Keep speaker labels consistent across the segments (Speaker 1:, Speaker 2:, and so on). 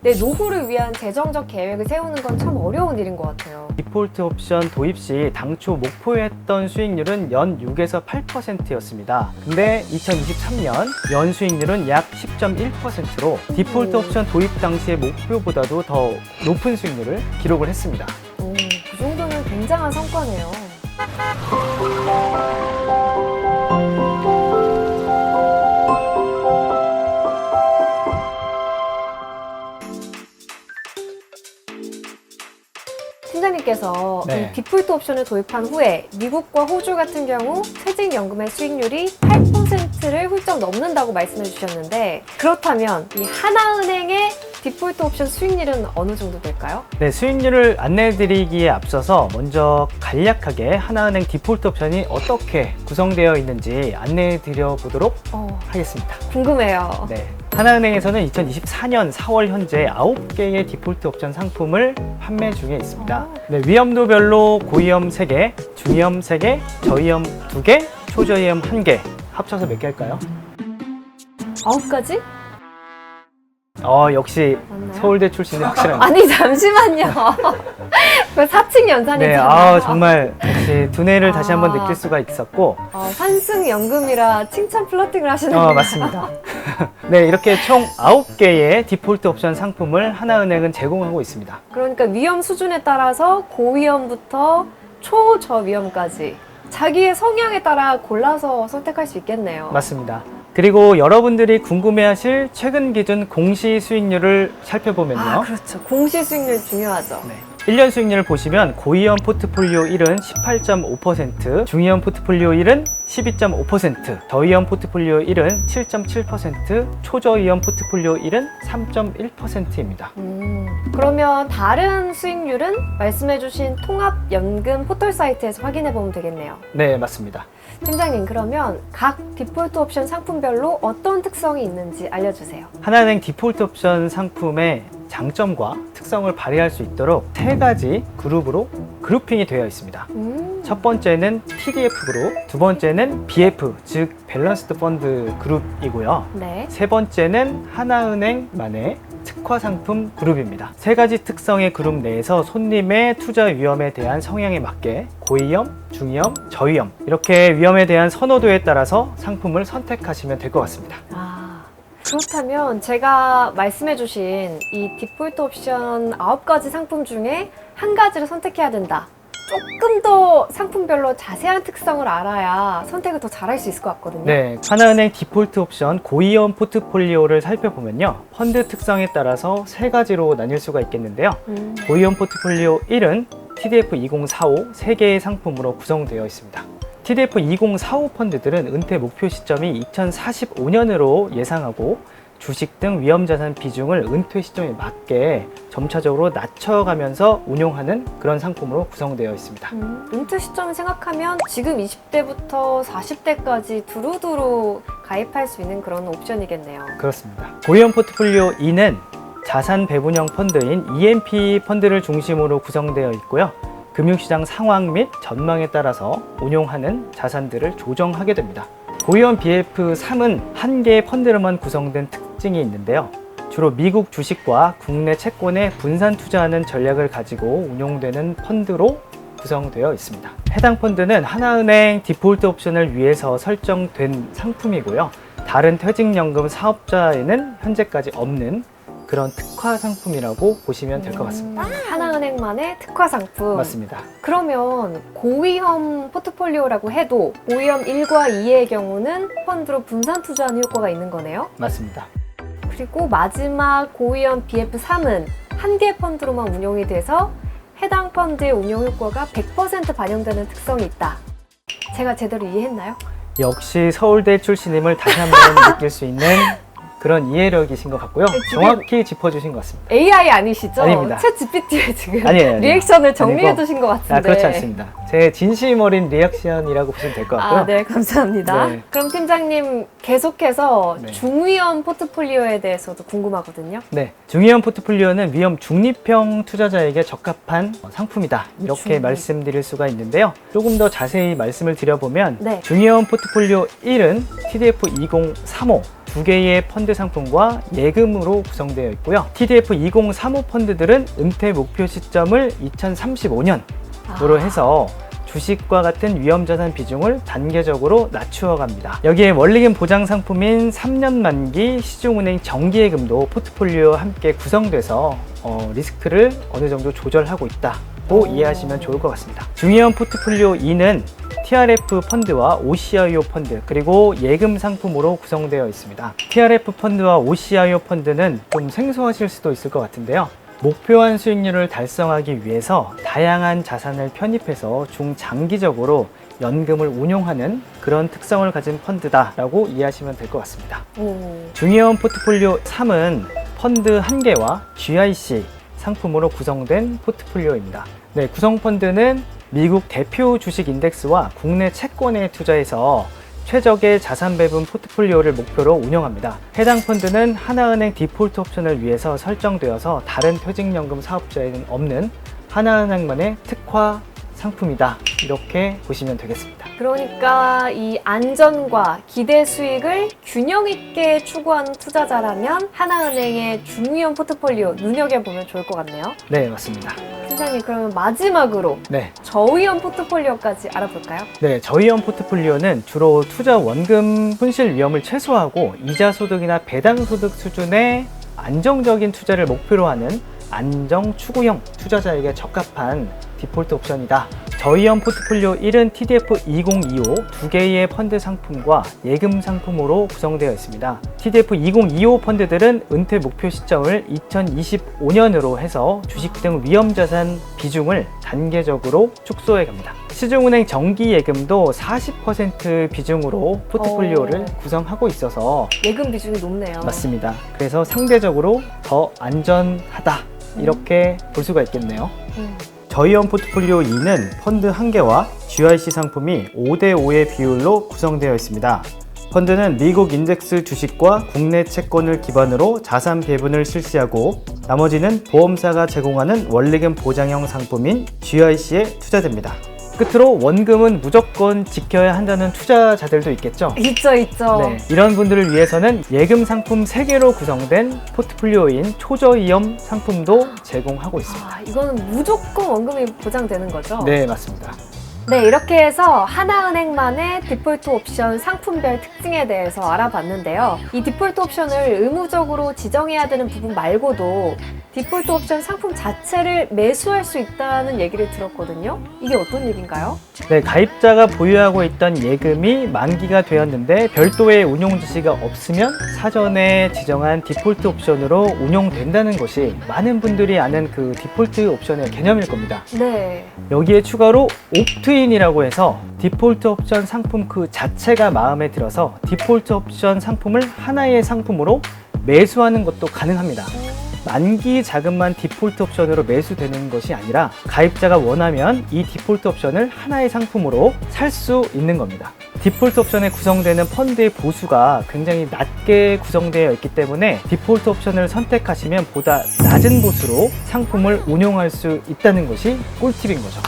Speaker 1: 내 노후를 위한 재정적 계획을 세우는 건 참 어려운 일인 것 같아요.
Speaker 2: 디폴트 옵션 도입 시 당초 목표했던 수익률은 연 6에서 8%였습니다. 근데 2023년 연 수익률은 약 10.1%로 디폴트 옵션 도입 당시의 목표보다도 더 높은 수익률을 기록을 했습니다.
Speaker 1: 그 정도는 굉장한 성과네요. 팀장님께서
Speaker 2: 네.
Speaker 1: 이 디폴트 옵션을 도입한 후에 미국과 호주 같은 경우 퇴직연금의 수익률이 8%를 훌쩍 넘는다고 말씀해 주셨는데, 그렇다면 이 하나은행의 디폴트 옵션 수익률은 어느 정도 될까요?
Speaker 2: 네, 수익률을 안내해드리기에 앞서서 먼저 간략하게 하나은행 디폴트 옵션이 어떻게 구성되어 있는지 안내해드려 보도록 하겠습니다.
Speaker 1: 궁금해요.
Speaker 2: 네, 하나은행에서는 2024년 4월 현재 9개의 디폴트 옵션 상품을 판매 중에 있습니다. 네, 위험도별로 고위험 3개, 중위험 3개, 저위험 2개, 초저위험 1개 합쳐서 몇 개일까요?
Speaker 1: 9가지?
Speaker 2: 역시
Speaker 1: 맞나요?
Speaker 2: 서울대 출신이 확실합니다.
Speaker 1: 아니 잠시만요. 그 사칙 연산이잖아요.
Speaker 2: 네, 정말 역시 두뇌를 다시 한번 느낄 수가 있었고,
Speaker 1: 환승연금이라 칭찬 플러팅을 하시는 거예요?
Speaker 2: 맞습니다. 네, 이렇게 총 9개의 디폴트 옵션 상품을 하나은행은 제공하고 있습니다.
Speaker 1: 그러니까 위험 수준에 따라서 고위험부터 초저위험까지 자기의 성향에 따라 골라서 선택할 수 있겠네요.
Speaker 2: 맞습니다. 그리고 여러분들이 궁금해하실 최근 기준 공시 수익률을 살펴보면요.
Speaker 1: 그렇죠. 공시 수익률 중요하죠.
Speaker 2: 네. 1년 수익률을 보시면 고위험 포트폴리오 1은 18.5%, 중위험 포트폴리오 1은 12.5%, 저위험 포트폴리오 1은 7.7%, 초저위험 포트폴리오 1은 3.1%입니다.
Speaker 1: 그러면 다른 수익률은 말씀해주신 통합연금 포털 사이트에서 확인해보면 되겠네요.
Speaker 2: 네, 맞습니다.
Speaker 1: 팀장님, 그러면 각 디폴트 옵션 상품별로 어떤 특성이 있는지 알려주세요.
Speaker 2: 하나은행 디폴트 옵션 상품의 장점과 특성을 발휘할 수 있도록 3가지 그룹으로 그룹핑이 되어 있습니다. 첫 번째는 TDF 그룹, 두 번째는 BF, 즉 밸런스드 펀드 그룹이고요.
Speaker 1: 네.
Speaker 2: 세 번째는 하나은행만의 특화 상품 그룹입니다. 3가지 특성의 그룹 내에서 손님의 투자 위험에 대한 성향에 맞게 고위험, 중위험, 저위험 이렇게 위험에 대한 선호도에 따라서 상품을 선택하시면 될 것 같습니다.
Speaker 1: 그렇다면 제가 말씀해주신 이 디폴트 옵션 9가지 상품 중에 한 가지를 선택해야 된다. 조금 더 상품별로 자세한 특성을 알아야 선택을 더 잘할 수 있을 것 같거든요.
Speaker 2: 네, 하나은행 디폴트 옵션 고위험 포트폴리오를 살펴보면요. 펀드 특성에 따라서 3가지로 나뉠 수가 있겠는데요. 고위험 포트폴리오 1은 TDF 2045 3개의 상품으로 구성되어 있습니다. TDF 2045 펀드들은 은퇴 목표 시점이 2045년으로 예상하고 주식 등 위험자산 비중을 은퇴 시점에 맞게 점차적으로 낮춰가면서 운용하는 그런 상품으로 구성되어 있습니다.
Speaker 1: 은퇴 시점을 생각하면 지금 20대부터 40대까지 두루두루 가입할 수 있는 그런 옵션이겠네요.
Speaker 2: 그렇습니다. 고위험 포트폴리오 2는 자산 배분형 펀드인 EMP 펀드를 중심으로 구성되어 있고요. 금융시장 상황 및 전망에 따라서 운용하는 자산들을 조정하게 됩니다. 고위험 BF3은 한 개의 펀드로만 구성된 특징이 있는데요. 주로 미국 주식과 국내 채권에 분산 투자하는 전략을 가지고 운용되는 펀드로 구성되어 있습니다. 해당 펀드는 하나은행 디폴트 옵션을 위해서 설정된 상품이고요. 다른 퇴직연금 사업자에는 현재까지 없는 그런 특화 상품이라고 보시면 될 것 같습니다.
Speaker 1: 하나은행만의 특화 상품.
Speaker 2: 맞습니다.
Speaker 1: 그러면 고위험 포트폴리오라고 해도 고위험 1과 2의 경우는 펀드로 분산 투자하는 효과가 있는 거네요.
Speaker 2: 맞습니다.
Speaker 1: 그리고 마지막 고위험 BF3은 한 개 펀드로만 운용이 돼서 해당 펀드의 운용 효과가 100% 반영되는 특성이 있다. 제가 제대로 이해했나요?
Speaker 2: 역시 서울대 출신임을 다시 한번 느낄 수 있는 그런 이해력이신 것 같고요. 정확히 짚어주신 것 같습니다.
Speaker 1: AI 아니시죠?
Speaker 2: 아닙니다.
Speaker 1: 챗 GPT에 지금
Speaker 2: 아니에요.
Speaker 1: 리액션을 정리해 두신 것 같은데.
Speaker 2: 그렇지 않습니다. 제 진심 어린 리액션이라고 보시면 될 것 같고요.
Speaker 1: 네, 감사합니다.
Speaker 2: 네.
Speaker 1: 그럼 팀장님 계속해서
Speaker 2: 네.
Speaker 1: 중위험 포트폴리오에 대해서도 궁금하거든요.
Speaker 2: 네, 중위험 포트폴리오는 위험 중립형 투자자에게 적합한 상품이다. 이렇게
Speaker 1: 중립.
Speaker 2: 말씀드릴 수가 있는데요. 조금 더 자세히 말씀을 드려보면
Speaker 1: 네.
Speaker 2: 중위험 포트폴리오 1은 TDF 2035 2개의 펀드 상품과 예금으로 구성되어 있고요. TDF 2035 펀드들은 은퇴 목표 시점을 2035년으로 해서 주식과 같은 위험자산 비중을 단계적으로 낮추어 갑니다. 여기에 원리금 보장 상품인 3년 만기 시중은행 정기예금도 포트폴리오와 함께 구성돼서 리스크를 어느 정도 조절하고 있다고 이해하시면 좋을 것 같습니다. 중의원 포트폴리오 2는 TRF 펀드와 OCIO 펀드 그리고 예금 상품으로 구성되어 있습니다. TRF 펀드와 OCIO 펀드는 좀 생소하실 수도 있을 것 같은데요. 목표한 수익률을 달성하기 위해서 다양한 자산을 편입해서 중장기적으로 연금을 운용하는 그런 특성을 가진 펀드다라고 이해하시면 될 것 같습니다. 중의원 포트폴리오 3은 펀드 1개와 GIC 상품으로 구성된 포트폴리오입니다. 네, 구성 펀드는 미국 대표 주식 인덱스와 국내 채권에 투자해서 최적의 자산 배분 포트폴리오를 목표로 운영합니다. 해당 펀드는 하나은행 디폴트 옵션을 위해서 설정되어서 다른 퇴직연금 사업자에는 없는 하나은행만의 특화 상품이다. 이렇게 보시면 되겠습니다.
Speaker 1: 그러니까 이 안전과 기대 수익을 균형 있게 추구하는 투자자라면 하나은행의 중의원 포트폴리오 눈여겨보면 좋을 것 같네요.
Speaker 2: 네, 맞습니다.
Speaker 1: 팀장님, 그러면 마지막으로
Speaker 2: 네.
Speaker 1: 저의원 포트폴리오까지 알아볼까요?
Speaker 2: 네, 저의원 포트폴리오는 주로 투자 원금 손실 위험을 최소화하고 이자 소득이나 배당 소득 수준의 안정적인 투자를 목표로 하는 안정 추구형 투자자에게 적합한 디폴트 옵션이다. 저의원 포트폴리오 1은 TDF 2025 2개의 펀드 상품과 예금 상품으로 구성되어 있습니다. TDF 2025 펀드들은 은퇴 목표 시점을 2025년으로 해서 주식 등 위험자산 비중을 단계적으로 축소해 갑니다. 시중은행 정기예금도 40% 비중으로 포트폴리오를 구성하고 있어서
Speaker 1: 예금 비중이 높네요.
Speaker 2: 맞습니다. 그래서 상대적으로 더 안전하다 이렇게 볼 수가 있겠네요. 저의원 포트폴리오 2는 펀드 1개와 GIC 상품이 5대5의 비율로 구성되어 있습니다. 펀드는 미국 인덱스 주식과 국내 채권을 기반으로 자산 배분을 실시하고 나머지는 보험사가 제공하는 원리금 보장형 상품인 GIC에 투자됩니다. 끝으로 원금은 무조건 지켜야 한다는 투자자들도 있겠죠?
Speaker 1: 있죠.
Speaker 2: 네, 이런 분들을 위해서는 예금 상품 3개로 구성된 포트폴리오인 초저위험 상품도 제공하고 있습니다.
Speaker 1: 이거는 무조건 원금이 보장되는 거죠?
Speaker 2: 네, 맞습니다.
Speaker 1: 네, 이렇게 해서 하나은행만의 디폴트 옵션 상품별 특징에 대해서 알아봤는데요. 이 디폴트 옵션을 의무적으로 지정해야 되는 부분 말고도 디폴트 옵션 상품 자체를 매수할 수 있다는 얘기를 들었거든요. 이게 어떤 얘기인가요?
Speaker 2: 네, 가입자가 보유하고 있던 예금이 만기가 되었는데 별도의 운용 지시가 없으면 사전에 지정한 디폴트 옵션으로 운용된다는 것이 많은 분들이 아는 그 디폴트 옵션의 개념일 겁니다.
Speaker 1: 네.
Speaker 2: 여기에 추가로 옵트인이라고 해서 디폴트 옵션 상품 그 자체가 마음에 들어서 디폴트 옵션 상품을 하나의 상품으로 매수하는 것도 가능합니다. 만기 자금만 디폴트 옵션으로 매수되는 것이 아니라 가입자가 원하면 이 디폴트 옵션을 하나의 상품으로 살 수 있는 겁니다. 디폴트 옵션에 구성되는 펀드의 보수가 굉장히 낮게 구성되어 있기 때문에 디폴트 옵션을 선택하시면 보다 낮은 보수로 상품을 운용할 수 있다는 것이 꿀팁인 거죠.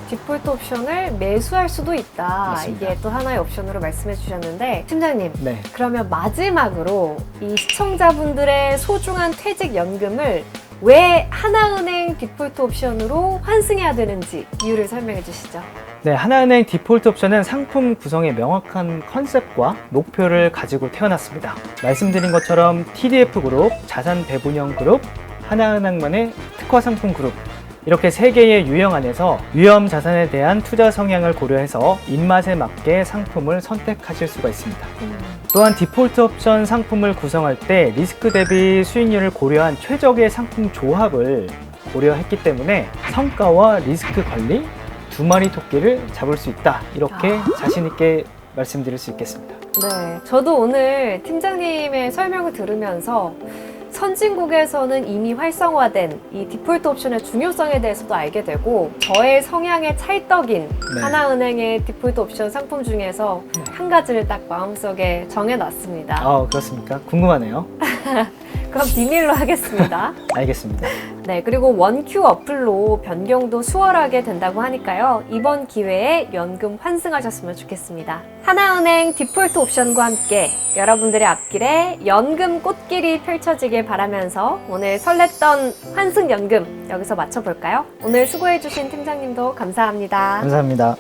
Speaker 1: 디폴트 옵션을 매수할 수도 있다.
Speaker 2: 맞습니다.
Speaker 1: 이게 또 하나의 옵션으로 말씀해 주셨는데 팀장님,
Speaker 2: 네.
Speaker 1: 그러면 마지막으로 이 시청자분들의 소중한 퇴직연금을 왜 하나은행 디폴트 옵션으로 환승해야 되는지 이유를 설명해 주시죠.
Speaker 2: 네, 하나은행 디폴트 옵션은 상품 구성의 명확한 컨셉과 목표를 가지고 태어났습니다. 말씀드린 것처럼 TDF 그룹, 자산 배분형 그룹, 하나은행만의 특화 상품 그룹 이렇게 3개의 유형 안에서 위험 자산에 대한 투자 성향을 고려해서 입맛에 맞게 상품을 선택하실 수가 있습니다. 또한 디폴트 옵션 상품을 구성할 때 리스크 대비 수익률을 고려한 최적의 상품 조합을 고려했기 때문에 성과와 리스크 관리 두 마리 토끼를 잡을 수 있다. 이렇게 자신 있게 말씀드릴 수 있겠습니다.
Speaker 1: 네, 저도 오늘 팀장님의 설명을 들으면서 선진국에서는 이미 활성화된 이 디폴트 옵션의 중요성에 대해서도 알게 되고 저의 성향의 찰떡인 하나은행의 디폴트 옵션 상품 중에서 한 가지를 딱 마음속에 정해놨습니다.
Speaker 2: 그렇습니까? 궁금하네요.
Speaker 1: 그럼 비밀로 하겠습니다.
Speaker 2: 알겠습니다.
Speaker 1: 네, 그리고 원큐 어플로 변경도 수월하게 된다고 하니까요. 이번 기회에 연금 환승하셨으면 좋겠습니다. 하나은행 디폴트 옵션과 함께 여러분들의 앞길에 연금 꽃길이 펼쳐지길 바라면서 오늘 설렜던 환승 연금 여기서 마쳐볼까요? 오늘 수고해주신 팀장님도 감사합니다.
Speaker 2: 감사합니다.